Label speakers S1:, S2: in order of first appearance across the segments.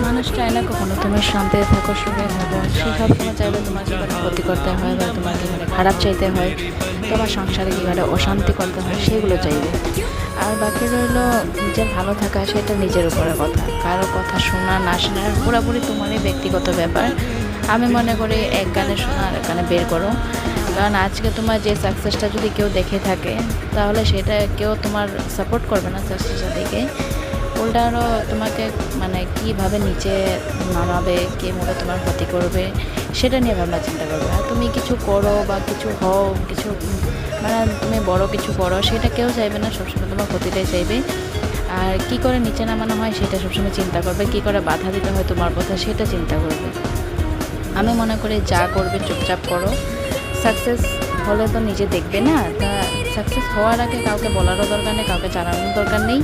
S1: মানুষ চায় না কখনো তুমি শান্তিতে থাকো, সুখে থাকো। সে সবসময় চাইবে তোমার জীবনে ক্ষতি করতে হয় বা তোমার জীবনে খারাপ চাইতে হয়, তোমার সংসারে কীভাবে অশান্তি করতে হয় সেগুলো চাইবে। আর বাকি রইল নিজের ভালো থাকা, সেটা নিজের উপরে কথা। কারো কথা শোনা না শোনা পুরোপুরি তোমারই ব্যক্তিগত ব্যাপার। আমি মনে করি এক কানে শোনা আর এক কানে বের করো। কারণ আজকে তোমার যে সাকসেসটা যদি কেউ দেখে থাকে, তাহলে সেটা কেউ তোমার সাপোর্ট করবে না সাকসেসের দিকে। উল্টা আরও তোমাকে মানে কীভাবে নিচে নামাবে, কীভাবে তোমার ক্ষতি করবে সেটা নিয়ে ভাবনা চিন্তা করবে। আর তুমি কিছু করো বা কিছু হও, কিছু মানে তুমি বড় কিছু করো, সেটা কেউ চাইবে না, সবসময় তোমার ক্ষতিটাই চাইবে। আর কি করে নিচে নামানো হয় সেটা সবসময় চিন্তা করবে, কি করে বাধা দিতে হয় তোমার পথে সেটা চিন্তা করবে। আমি মনে করি যা করবে চুপচাপ করো। সাকসেস হলে তো নিজে দেখবে না, তা সাকসেস হওয়ার আগে কাউকে বলারও দরকার নেই, কাউকে জানানোর দরকার নেই।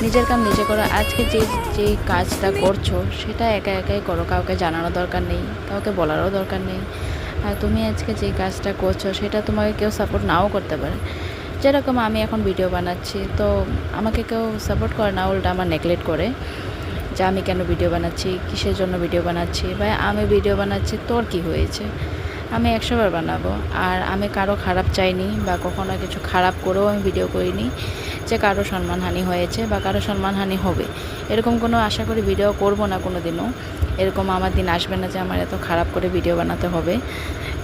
S1: নিজের কাম নিজে করো। আজকে যে কাজটা করছো সেটা একা একাই করো, কাউকে জানানোর দরকার নেই, কাউকে বলারও দরকার নেই। আর তুমি আজকে যে কাজটা করছো সেটা তোমাকে কেউ সাপোর্ট নাও করতে পারে। যেরকম আমি এখন ভিডিও বানাচ্ছি, তো আমাকে কেউ সাপোর্ট করে না, উল্টা আমার নেগলেক্ট করে যে আমি কেন ভিডিও বানাচ্ছি, কিসের জন্য ভিডিও বানাচ্ছি, বা আমি ভিডিও বানাচ্ছি তোর কি হয়েছে। আমি 100বার বানাবো। আর আমি কারো খারাপ চাইনি বা কখনো কিছু খারাপ করেও আমি ভিডিও করিনি যে কারো সম্মানহানি হয়েছে বা কারো সম্মানহানি হবে, এরকম কোনো আশা করি ভিডিও করব না কোনো দিনও। এরকম আমার দিন আসবে না যে আমার এত খারাপ করে ভিডিও বানাতে হবে,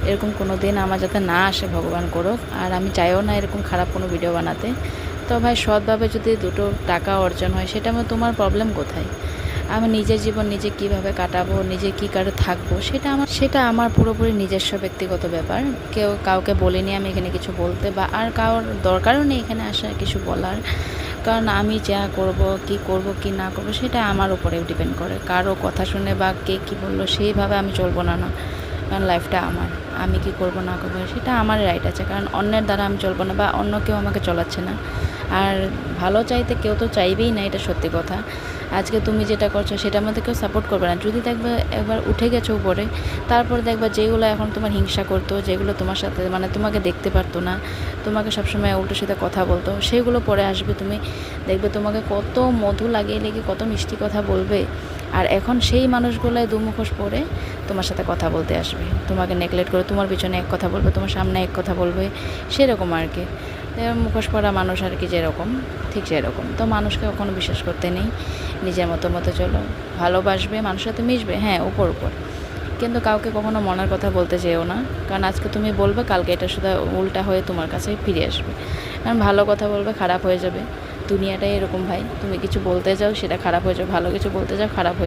S1: এরকম কোনো দিন আমার যাতে না আসে, ভগবান করুক। আর আমি চাইও না এরকম খারাপ কোনো ভিডিও বানাতে। তো ভাই, সৎভাবে যদি দুটো টাকা অর্জন হয়, সেটা আমার তোমার প্রবলেম কোথায়? আমি নিজের জীবন নিজে কিভাবে কাটাবো, নিজে কী করে থাকবো, সেটা আমার পুরোপুরি নিজস্ব ব্যক্তিগত ব্যাপার। কেউ কাউকে বলিনি আমি এখানে কিছু বলতে, বা আর কারোর দরকারও নেই এখানে আসা কিছু বলার। কারণ আমি যা করব, কি না করব সেটা আমার উপরে ডিপেন্ড করে। কারো কথা শুনে বা কে কী বললো সেইভাবে আমি চলবো না। কারণ লাইফটা আমার, আমি কি করব না করবো সেটা আমার রাইট আছে। কারণ অন্যের দ্বারা আমি চলবো না বা অন্য কেউ আমাকে চলাচ্ছে না। আর ভালো চাইতে কেউ তো চাইবেই না, এটা সত্যি কথা। আজকে তুমি যেটা করছো সেটার মধ্যে কেউ সাপোর্ট করবে না। যদি দেখবে একবার উঠে গেছো উপরে, তারপর দেখবা যেগুলো এখন তোমার হিংসা করতো, যেগুলো তোমার সাথে মানে তোমাকে দেখতে পারতো না, তোমাকে সবসময় উল্টো সিধা কথা বলতো, সেগুলো পরে আসবে। তুমি দেখবে তোমাকে কত মধু লাগিয়ে লেগে কত মিষ্টি কথা বলবে। আর এখন সেই মানুষগুলোই দুমুখোশ পরে তোমার সাথে কথা বলতে আসবে, তোমাকে নেগলেক্ট করে তোমার পিছনে এক কথা বলবে, তোমার সামনে এক কথা বলবে, সেরকম আর কি। মুখোশ পরা মানুষ আর কি, যেরকম ঠিক সেরকম। তো মানুষকে কখনো বিশ্বাস করতে নেই, নিজের মতো মতো চলো। ভালোবাসবে, মানুষের সাথে মিশবে, হ্যাঁ উপর, কিন্তু কাউকে কখনো মনের কথা বলতে চেয়েও না। কারণ আজকে তুমি বলবে, কালকে এটা শুধু উল্টা হয়ে তোমার কাছে ফিরে আসবে। কারণ ভালো কথা বলবে, খারাপ হয়ে যাবে। দুনিয়াটাই এরকম ভাই, তুমি কিছু বলতে যাও সেটা খারাপ হয়ে যাবে, ভালো কিছু বলতে যাও খারাপ হয়ে